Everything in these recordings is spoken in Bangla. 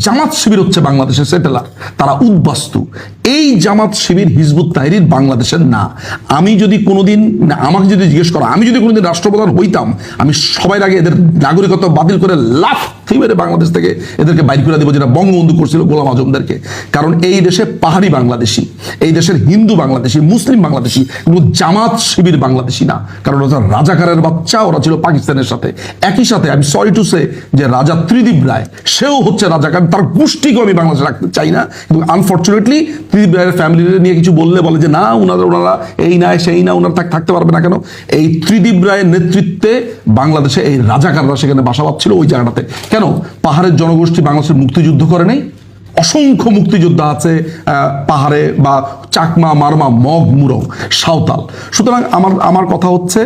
জামাত শিবির হচ্ছে বাংলাদেশের সেটেলার, তারা উদ্বাস্তু। এই জামাত শিবির হিজবুত তাহরির বাংলাদেশের না। আমি যদি কোনোদিন, আমাকে যদি জিজ্ঞেস করো, আমি যদি কোনোদিন রাষ্ট্রপ্রধান হইতাম, আমি সবার আগে এদের নাগরিকত্ব বাতিল করে লাফ মেরে বাংলাদেশ থেকে এদেরকে বাইর করে দেবো, যেটা বঙ্গবন্ধু করছিল গোলাম আজমদেরকে। কারণ এই দেশে পাহাড়ি বাংলাদেশি, এই দেশের হিন্দু বাংলাদেশি, মুসলিম বাংলাদেশি, কিন্তু জামাত শিবির বাংলাদেশি না। কারণ ওরা রাজাকারের বাচ্চা, ওরা ছিল পাকিস্তানের সাথে। একই সাথে আমি সরি টু সে যে রাজা ত্রিদীপ রায় সেও হচ্ছে রাজাকার, তার গোষ্ঠীকেও আমি বাংলাদেশে রাখতে চাই না। কিন্তু আনফর্চুনেটলি ত্রিদীপ রায়ের ফ্যামিলি নিয়ে কিছু বলে যে না, ওনারা এই না সেই না, ওনারা থাকতে পারবে না কেন? এই ত্রিদীপ রায়ের নেতৃত্বে বাংলাদেশে এই রাজাকাররা সেখানে বাসা বাঁধছিল ওই জায়গাটাতে। কেন? পাহাড়ের জনগোষ্ঠী বাংলাদেশের মুক্তিযুদ্ধ করে নাই? অসংখ্য মুক্তিযোদ্ধা আছে পাহাড়ে, বা চাকমা, মারমা, মগ, মুরং, সাঁওতাল। সুতরাং আমার কথা হচ্ছে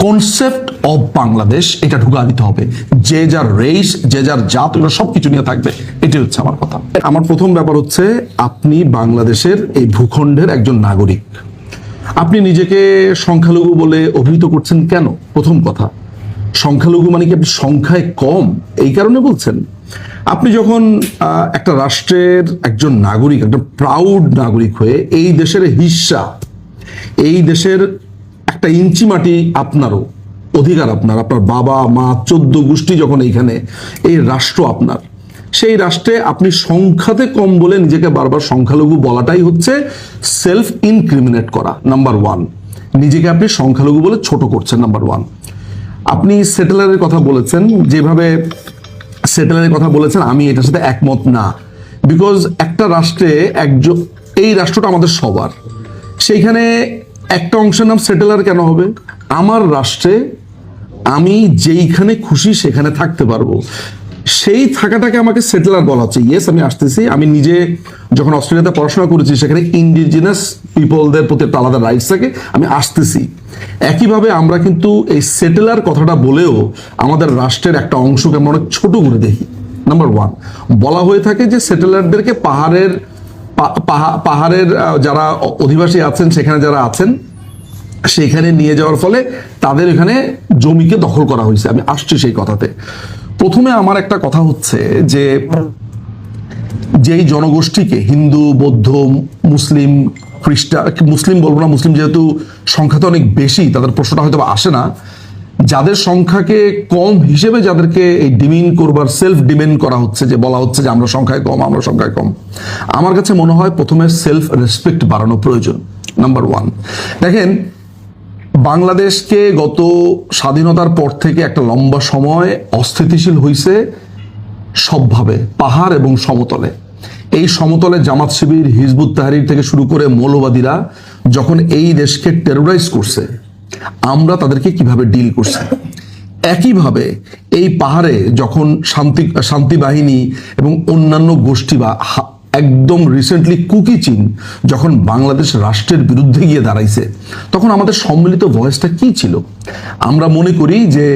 কনসেপ্ট অফ বাংলাদেশ এটা ঢুকা দিতে হবে। যে যার রেস, যে যার জাত, এগুলো সবকিছু নিয়ে থাকবে। এটাই হচ্ছে আমার কথা। আমার প্রথম ব্যাপার হচ্ছে, আপনি বাংলাদেশের এই ভূখণ্ডের একজন নাগরিক, আপনি নিজেকে সংখ্যালঘু বলে অভিহিত করছেন কেন? প্রথম কথা, সংখ্যালঘু মানে কি আপনি সংখ্যায় কম এই কারণে বলছেন? আপনি যখন একটা রাষ্ট্রের একজন নাগরিক, একটা প্রাউড নাগরিক হয়ে এই দেশের হিস্সা, এই দেশের একটা ইঞ্চি মাটি আপনারও অধিকার, আপনার বাবা মা 14 গোষ্ঠী যখন এইখানে, এই রাষ্ট্র আপনার, সেই রাষ্ট্রে আপনি সংখ্যাতে কম বলে নিজেকে বারবার সংখ্যালঘু বলাটাই হচ্ছে সেলফ ইনক্রিমিনেট করা। নাম্বার 1, নিজেকে আপনি সংখ্যালঘু বলে ছোট করছেন। নাম্বার 1, আপনি সেটেলারের কথা বলেছেন, যেভাবে সেটেলারের কথা বলেছেন আমি এটার সাথে একমত না। বিকজ একটা রাষ্ট্রে একজন, এই রাষ্ট্রটা আমাদের সবার, সেইখানে একটা অংশের নাম সেটেলার কেন হবে? আমার রাষ্ট্রে আমি যেইখানে খুশি সেখানে থাকতে পারবো, সেই থাকাটাকে আমাকে সেটেলার বলা হচ্ছে। ইয়েস, আমি আসতেছি। আমি নিজে যখন অস্ট্রেলিয়াতে পড়াশোনা করেছি, সেখানে ইন্ডিজিনাস পিপলদের প্রতি একটা আলাদা রাইটস থাকে। আমি আসতেছি। একইভাবে আমরা কিন্তু এই সেটেলার কথাটা বলেও আমাদের রাষ্ট্রের একটা অংশকে আমরা অনেক ছোট করে দেখি। নাম্বার 1, বলা হয়ে থাকে যে সেটেলারদেরকে পাহাড়ের যারা অধিবাসী আছেন, সেখানে যারা আছেন, সেখানে নিয়ে যাওয়ার ফলে তাদের এখানে জমিকে দখল করা হয়েছে। আমি আসছি সেই কথাতে। প্রথমে আমার একটা কথা হচ্ছে যে, যেই জনগোষ্ঠীকে হিন্দু, বৌদ্ধ, মুসলিম, খ্রিস্টান, মুসলিম বলবো না, মুসলিম যেহেতু সংখ্যাতে অনেক বেশি, তাদের প্রশ্নটা হয়তো আসে না, যাদের সংখ্যাকে কম হিসেবে যাদেরকে এই ডিমিন করবার, সেলফ ডিমেন্ড করা হচ্ছে, যে বলা হচ্ছে যে আমরা সংখ্যায় কম, আমরা সংখ্যায় কম, আমার কাছে মনে হয় প্রথমে সেলফ রেসপেক্ট বাড়ানো প্রয়োজন। নাম্বার 1, দেখেন, বাংলাদেশকে গত স্বাধীনতার পর থেকে একটা লম্বা সময় অস্থিতিশীল হয়েছে সবভাবে, পাহাড় এবং সমতলে। এই সমতলে জামাত শিবির, হিজবুত তাহরির থেকে শুরু করে মৌলবাদীরা যখন এই দেশকে টেরোরাইজ করছে, আমরা তাদেরকে কিভাবে ডিল করছি। একইভাবে এই পাহাড়ে যখন শান্তি বাহিনী এবং অন্যান্য গোষ্ঠী, বা একদম রিসেন্টলি কুকি চীন যখন বাংলাদেশ রাষ্ট্রের বিরুদ্ধে গিয়ে দাঁড়াইছে, তখন আমাদের সম্মিলিত ভয়েসটা কি ছিল? আমরা মনে করি যে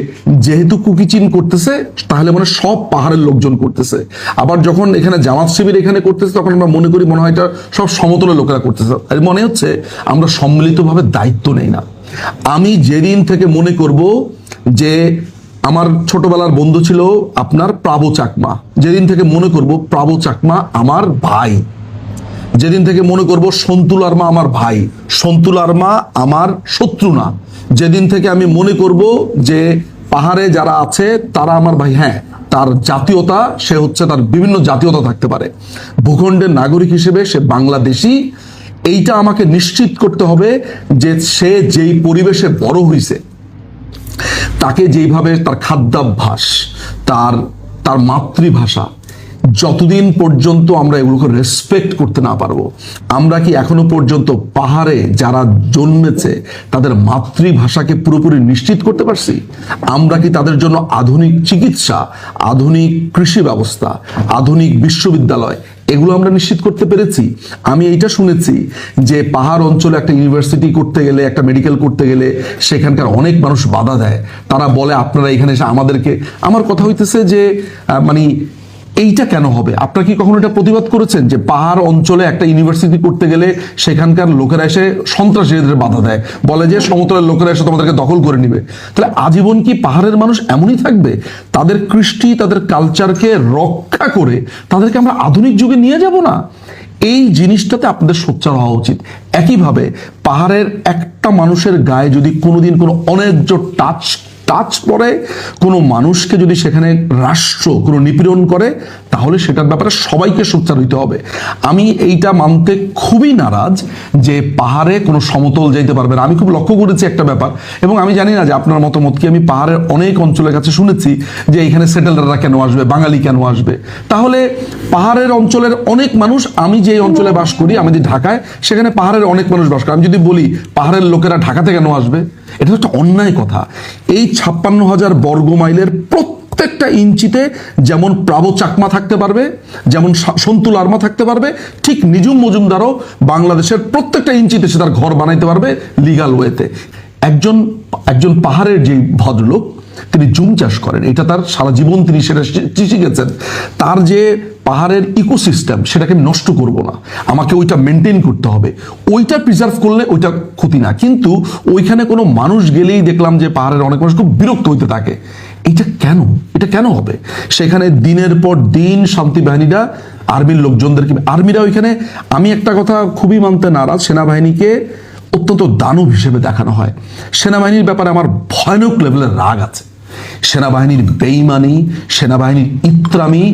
যেহেতু কুকি চীন করতেছে, তাহলে মানে সব পাহাড়ের লোকজন করতেছে। আবার যখন এখানে জামাত শিবির এখানে করতেছে, তখন আমরা মনে করি মনে হয় এটা সব সমতলের লোকেরা করতেছে। মনে হচ্ছে আমরা সম্মিলিতভাবে দায়িত্ব নেই না। আমি যেদিন থেকে মনে করব যে আমার ছোটবেলার বন্ধু ছিল আপনার প্রাবো চাকমা, যেদিন থেকে মনে করব প্রাবো চাকমা আমার ভাই, যেদিন থেকে মনে করব সন্তুল আরমা আমার ভাই, সন্তুল আরমা আমার শত্রু না, যেদিন থেকে আমি মনে করব যে পাহাড়ে যারা আছে তারা আমার ভাই, হ্যাঁ, তার জাতীয়তা, সে হচ্ছে, তার বিভিন্ন জাতীয়তা থাকতে পারে, ভূখণ্ডের নাগরিক হিসেবে সে বাংলাদেশি, এইটা আমাকে নিশ্চিত করতে হবে যে সে যেই পরিবেশে বড় হয়েছে, তাকে যেইভাবে তার খাদ্যাভ্যাস, তার মাতৃভাষা, যতদিন পর্যন্ত আমরা এগুলোকে রেসপেক্ট করতে না পারবো, আমরা কি এখনো পর্যন্ত পাহাড়ে যারা জন্মেছে তাদের মাতৃভাষাকে পুরোপুরি নিশ্চিত করতে পারছি? আমরা কি তাদের জন্য আধুনিক চিকিৎসা, আধুনিক কৃষি ব্যবস্থা, আধুনিক বিশ্ববিদ্যালয়, এগুলো আমরা নিশ্চিত করতে পেরেছি? আমি এইটা শুনেছি যে পাহাড় অঞ্চলে একটা ইউনিভার্সিটি করতে গেলে, একটা মেডিকেল করতে গেলে সেখানকার অনেক মানুষ বাধা দেয়। তারা বলে আপনারা এখানে এসে আমাদেরকে, আমার কথা হইতেছে যে মানে এইটা কেন হবে? আপনারা কি কখনো এটা প্রতিবাদ করেছেন যে পাহাড় অঞ্চলে একটা ইউনিভার্সিটি করতে গেলে সেখানকার লোকেরা এসে সন্ত্রাসীদের বাধা দেয়, বলে যে সমতলের লোকেরা এসে তোমাদেরকে দখল করে নিবে? তাহলে আজীবন কি পাহাড়ের মানুষ এমনই থাকবে? তাদের কৃষ্টি, তাদের কালচারকে রক্ষা করে তাদেরকে আমরা আধুনিক যুগে নিয়ে যাব না? এই জিনিসটাতে আপনাদের সোচ্চার হওয়া উচিত। একইভাবে পাহাড়ের একটা মানুষের গায়ে যদি কোনোদিন কোনো অন্যায্য টাচ পড়ে, কোনো মানুষকে যদি সেখানে রাষ্ট্র কোনো নিপীড়ন করে, তাহলে সেটার ব্যাপারে সবাইকে সোচ্চার হইতে হবে। আমি এইটা মানতে খুবই নারাজ যে পাহাড়ে কোনো সমতল যাইতে পারবে না। আমি খুব লক্ষ্য করেছি একটা ব্যাপার, এবং আমি জানি না যে আপনার মতামত কি। আমি পাহাড়ের অনেক অঞ্চলের কাছে শুনেছি যে এখানে সেটেলাররা কেন আসবে, বাঙালি কেন আসবে? তাহলে পাহাড়ের অঞ্চলের অনেক মানুষ, আমি যে অঞ্চলে বাস করি, আমি যে ঢাকায়, সেখানে পাহাড়ের অনেক মানুষ বাস করে। আমি যদি বলি পাহাড়ের লোকেরা ঢাকাতে কেন আসবে, এটা একটা অন্যায় কথা। এই 56,000 বর্গ মাইলের প্রত্যেকটা ইঞ্চিতে যেমন প্রাবো চাকমা থাকতে পারবে, যেমন সন্তুল আর্মা থাকতে পারবে, ঠিক নিজুম মজুমদারও বাংলাদেশের প্রত্যেকটা ইঞ্চিতে সে তার ঘর বানাইতে পারবে লিগাল ওয়েতে। একজন পাহাড়ের যে ভদ্রলোক, তিনি জুম চাষ করেন, এটা তার সারা জীবন তিনি সেটা শিখেছেন। তার যে পাহাড়ের ইকোসিস্টেম, সেটাকে আমি নষ্ট করব না, আমাকে ওইটা মেনটেন করতে হবে। ওইটা প্রিজার্ভ করলে ওইটা ক্ষতি না। কিন্তু ওইখানে কোনো মানুষ গেলেই দেখলাম যে পাহাড়ের অনেক মানুষ খুব বিরক্ত হইতে থাকে। এটা কেন হবে? সেখানে দিনের পর দিন শান্তি বাহিনীরা আর্মির লোকজনদেরকে, আর্মিরা ওইখানে, আমি একটা কথা খুবই মানতে নারাজ, সেনাবাহিনীকে অত্যন্ত দানব হিসেবে দেখানো হয়। সেনাবাহিনীর ব্যাপারে আমার ভয়ানক লেভেলের রাগ আছে। সেনাবাহিনীর বেইমানি, সেনাবাহিনীর ইত্রামি,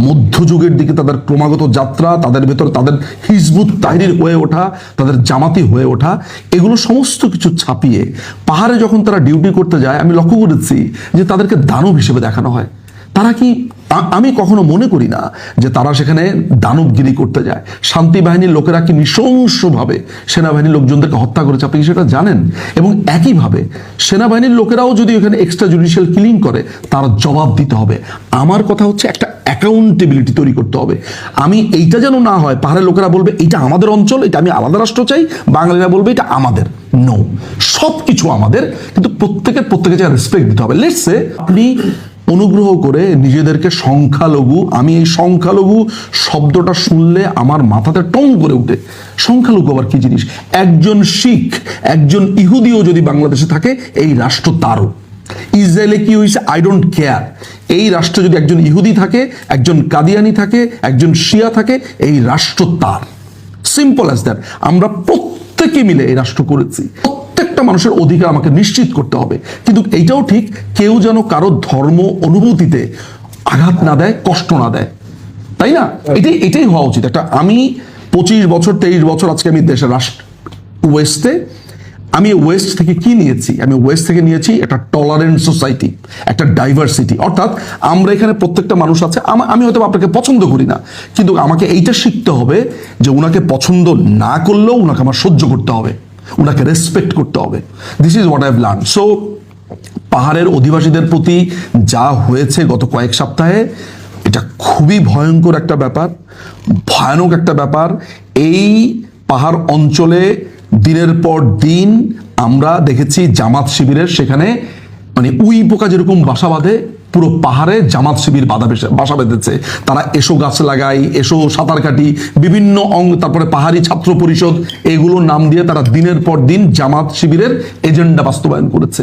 মধ্যযুগের দিকে তাদের ক্রমাগত যাত্রা, তাদের ভেতর তাদের হিজবুত তাহরির হয়ে ওঠা, তাদের জামাতি হয়ে ওঠা, এগুলো সমস্ত কিছু ছাপিয়ে পাহাড়ে যখন তারা ডিউটি করতে যায়, আমি লক্ষ্য করেছি যে তাদেরকে দানব হিসেবে দেখানো হয়। তারা কি, আমি কখনো মনে করি না যে তারা সেখানে দানবগিরি করতে যায়। শান্তি বাহিনীর লোকেরা কি নৃশংসভাবে সেনাবাহিনীর লোকজনদেরকে হত্যা করেছে, আপনি সেটা জানেন। এবং একইভাবে সেনাবাহিনীর লোকেরাও যদি ওখানে এক্সট্রা জুডিশিয়াল কিলিং করে, তার জবাব দিতে হবে। আমার কথা হচ্ছে একটা অ্যাকাউন্টেবিলিটি তৈরি করতে হবে। আমি এইটা যেন না হয় পাহাড়ের লোকেরা বলবে এটা আমাদের অঞ্চল, এটা আমি আলাদা রাষ্ট্র চাই, বাঙালিরা বলবে এটা আমাদের। নো, সব কিছু আমাদের, কিন্তু প্রত্যেকে যা রেসপেক্ট দিতে হবে। লেটস সে আপনি অনুগ্রহ করে নিজেদেরকে সংখ্যালঘু, আমি এই সংখ্যালঘু শব্দটা শুনলে আমার মাথাতে টং করে উঠে। সংখ্যালঘু আবার কি জিনিস? একজন শিখ, একজন ইহুদিও যদি বাংলাদেশে থাকে, এই রাষ্ট্র তারও। ইসরায়েলে কি হয়েছে আই ডোন্ট কেয়ার। এই রাষ্ট্রে যদি একজন ইহুদি থাকে, একজন কাদিয়ানি থাকে, একজন শিয়া থাকে, এই রাষ্ট্র তার। Simple as that. আমরা প্রত্যেকে মিলে এই রাষ্ট্র করেছি। প্রত্যেকটা মানুষের অধিকার আমাকে নিশ্চিত করতে হবে। কিন্তু এইটাও ঠিক, কেউ যেন কারো ধর্ম অনুভূতিতে আঘাত না দেয়, কষ্ট না দেয়, তাই না? এটাই হওয়া উচিত। একটা, আমি 25 বছর 23 বছর আজকে আমি দেশের ওয়েস্টে, আমি ওয়েস্ট থেকে কি নিয়েছি? আমি ওয়েস্ট থেকে নিয়েছি একটা টলারেন্ট সোসাইটি, একটা ডাইভার্সিটি। অর্থাৎ আমরা এখানে প্রত্যেকটা মানুষ আছে, আমি হয়তো আপনাকে পছন্দ করি না, কিন্তু আমাকে এইটা শিখতে হবে যে উনাকে পছন্দ না করলেও উনাকে আমার সহ্য করতে হবে, উনাকে রেসপেক্ট করতে হবে। This is what I have learn. So পাহাড়ের অধিবাসীদের প্রতি যা হয়েছে গত কয়েক সপ্তাহে, এটা খুবই ভয়ঙ্কর একটা ব্যাপার, ভয়ানক একটা ব্যাপার। এই পাহাড় অঞ্চলে দিনের পর দিন আমরা দেখেছি জামাত শিবিরের সেখানে, মানে উই পোকা যেরকম বাসা বাঁধে, পুরো পাহাড়ে জামাত শিবির বাসা বেঁধেছে। তারা এসো গাছ লাগাই, এসো সাঁতার কাটি, বিভিন্ন তারপরে পাহাড়ি ছাত্র পরিষদ, এগুলোর নাম দিয়ে তারা দিনের পর দিন জামাত শিবিরের এজেন্ডা বাস্তবায়ন করেছে।